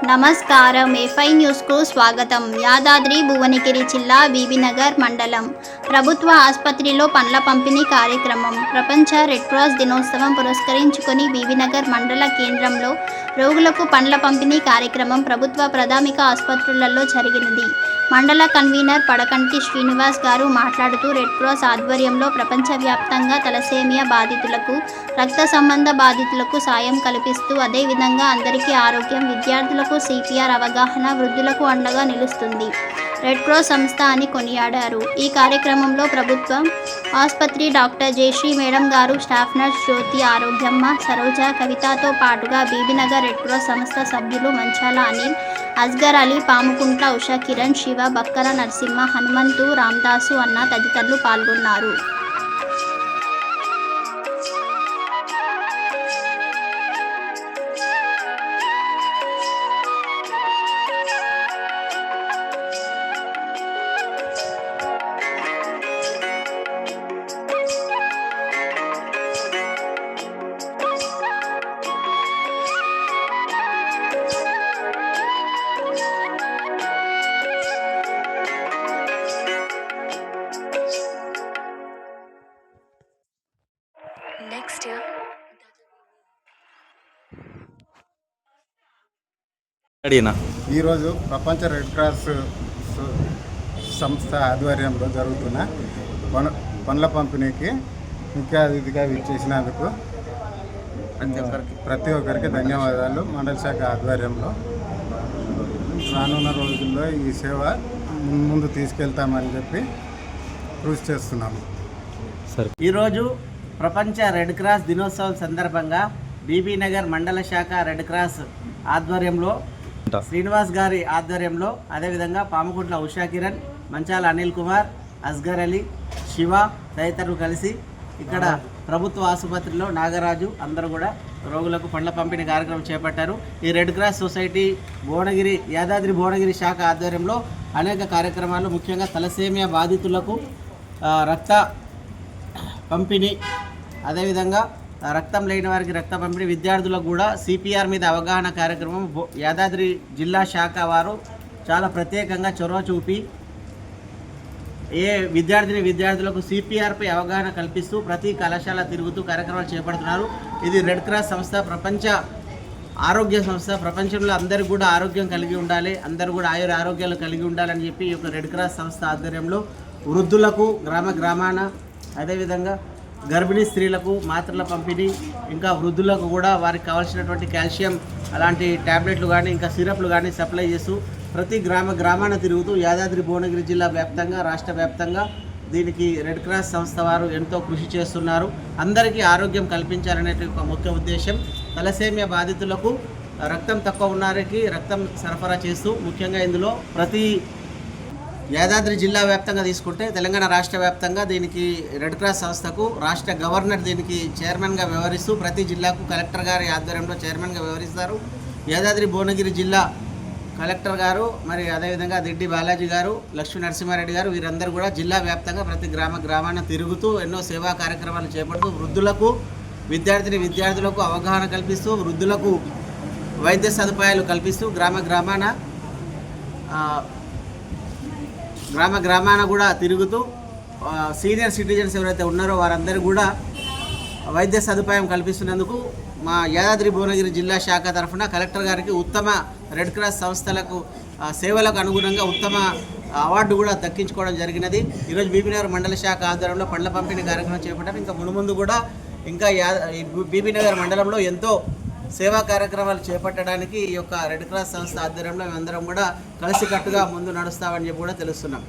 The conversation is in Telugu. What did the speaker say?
నమస్కారం. ఎఫ్ఐ న్యూస్కు స్వాగతం. యాదాద్రి భువనగిరి జిల్లా బీబీనగర్ మండలం ప్రభుత్వ ఆసుపత్రిలో పండ్ల పంపిణీ కార్యక్రమం. ప్రపంచ రెడ్ క్రాస్ దినోత్సవం పురస్కరించుకొని బీబీనగర్ మండల కేంద్రంలో రోగులకు పండ్ల పంపిణీ కార్యక్రమం ప్రభుత్వ ప్రాథమిక ఆసుపత్రులలో జరిగినది. మండల కన్వీనర్ పడకంటి శ్రీనివాస్ గారు మాట్లాడుతూ రెడ్ క్రాస్ ఆధ్వర్యంలో ప్రపంచవ్యాప్తంగా తలసేమియా బాధితులకు, రక్త సంబంధ బాధితులకు సాయం కల్పిస్తూ అదేవిధంగా అందరికీ ఆరోగ్యం, విద్యార్థులకు సిపిఆర్ అవగాహన, వృద్ధులకు అండగా నిలుస్తుంది రెడ్ క్రాస్ సంస్థ అని కొనియాడారు. ఈ కార్యక్రమంలో ప్రభుత్వ ఆసుపత్రి డాక్టర్ జయశ్రీ మేడం గారు, స్టాఫ్ నర్స్ జ్యోతి, ఆరోగ్యమ్మ, సరోజ, కవితతో పాటుగా బీబీనగర్ రెడ్ క్రాస్ సంస్థ సభ్యులు మంచాల అనిల్, అస్గర్ అలీ, పాముకుంట్ల ఉషా, కిరణ్, శివ, బక్కర నరసింహ, హనుమంతు, రామదాసు అన్న తదితరులు పాల్గొన్నారు. Next year. ఈరోజు ప్రపంచ రెడ్ క్రాస్ సంస్థ ఆధ్వర్యంలో జరుగుతున్న పండ్ల పంపిణీకి ముఖ్య అతిథిగా విచ్చేసినందుకు ప్రతి ఒక్కరికి ధన్యవాదాలు. మండల శాఖ ఆధ్వర్యంలో రానున్న రోజుల్లో ఈ సేవ ముందు తీసుకెళ్తామని చెప్పి కృషి చేస్తున్నాము. ఈరోజు ప్రపంచ రెడ్ క్రాస్ దినోత్సవం సందర్భంగా బీబీనగర్ మండల శాఖ రెడ్ క్రాస్ ఆధ్వర్యంలో, శ్రీనివాస్ గారి ఆధ్వర్యంలో, అదేవిధంగా పాముకుంట్ల ఉషా, కిరణ్, మంచాల అనిల్ కుమార్, అస్గర్ అలీ, శివ తదితరులు కలిసి ఇక్కడ ప్రభుత్వ ఆసుపత్రిలో నాగరాజు అందరూ కూడా రోగులకు పండ్ల పంపిణీ కార్యక్రమం చేపట్టారు. ఈ red cross society Bhuvanagiri, Yadadri Bhuvanagiri శాఖ ఆధ్వర్యంలో అనేక కార్యక్రమాలు, ముఖ్యంగా తలసేమియా బాధితులకు రక్త పంపిణీ, అదేవిధంగా రక్తం లేని వారికి రక్త పంపిణీ, విద్యార్థులకు కూడా సిపిఆర్ మీద అవగాహన కార్యక్రమం యాదాద్రి జిల్లా శాఖ వారు చాలా ప్రత్యేకంగా చొరవ చూపి విద్యార్థులకు సిపిఆర్పై అవగాహన కల్పిస్తూ ప్రతి కళాశాల తిరుగుతూ కార్యక్రమాలు చేపడుతున్నారు. ఇది రెడ్ క్రాస్ సంస్థ ప్రపంచ ఆరోగ్య సంస్థ. ప్రపంచంలో అందరూ కూడా ఆరోగ్యం కలిగి ఉండాలి, అందరూ కూడా ఆరోగ్యాలు కలిగి ఉండాలని చెప్పి ఈ యొక్క రెడ్ క్రాస్ సంస్థ ఆధ్వర్యంలో వృద్ధులకు గ్రామాన, అదేవిధంగా గర్భిణీ స్త్రీలకు మాత్రల పంపిణీ, ఇంకా వృద్ధులకు కూడా వారికి కావాల్సినటువంటి కాల్షియం అలాంటి ట్యాబ్లెట్లు కానీ ఇంకా సిరప్లు కానీ సప్లై చేస్తూ ప్రతి గ్రామాన తిరుగుతూ యాదాద్రి భువనగిరి జిల్లా వ్యాప్తంగా, రాష్ట్ర వ్యాప్తంగా దీనికి రెడ్ క్రాస్ సంస్థ వారు ఎంతో కృషి చేస్తున్నారు. అందరికీ ఆరోగ్యం కల్పించాలనే ఒక ముఖ్య ఉద్దేశం. తలసేమియా బాధితులకు రక్తం తక్కువ ఉన్నవారికి రక్తం సరఫరా చేస్తూ, ముఖ్యంగా ఇందులో ప్రతి యాదాద్రి జిల్లా వ్యాప్తంగా తీసుకుంటే తెలంగాణ రాష్ట్ర వ్యాప్తంగా దీనికి రెడ్ క్రాస్ సంస్థకు రాష్ట్ర గవర్నర్ దీనికి చైర్మన్గా వ్యవహరిస్తూ ప్రతి జిల్లాకు కలెక్టర్ గారి ఆధ్వర్యంలో చైర్మన్గా వ్యవహరిస్తారు. యాదాద్రి భువనగిరి జిల్లా కలెక్టర్ గారు, మరి అదేవిధంగా దిడ్డి బాలాజీ గారు, లక్ష్మీ నరసింహారెడ్డి గారు, వీరందరూ కూడా జిల్లా వ్యాప్తంగా ప్రతి గ్రామాన తిరుగుతూ ఎన్నో సేవా కార్యక్రమాలు చేపడుతూ వృద్ధులకు, విద్యార్థులకు అవగాహన కల్పిస్తూ, వృద్ధులకు వైద్య సదుపాయాలు కల్పిస్తూ గ్రామాన కూడా తిరుగుతూ సీనియర్ సిటిజన్స్ ఎవరైతే ఉన్నారో వారందరూ కూడా వైద్య సదుపాయం కల్పిస్తున్నందుకు మా యాదాద్రి భువనగిరి జిల్లా శాఖ తరఫున కలెక్టర్ గారికి ఉత్తమ రెడ్ క్రాస్ సంస్థలకు సేవలకు అనుగుణంగా ఉత్తమ అవార్డు కూడా దక్కించుకోవడం జరిగినది. ఈరోజు బీబీనగర్ మండల శాఖ ఆధ్వర్యంలో పండ్ల పంపిణీ కార్యక్రమం చేపట్టారు. ఇంకా మునుముందు కూడా ఇంకా బీబీనగర్ మండలంలో ఎంతో సేవా కార్యక్రమాలు చేపట్టడానికి ఈ యొక్క రెడ్ క్రాస్ సంస్థ ఆధ్వర్యంలో మేమందరం కూడా కలిసికట్టుగా ముందు నడుస్తామని చెప్పి కూడా తెలుస్తున్నాం.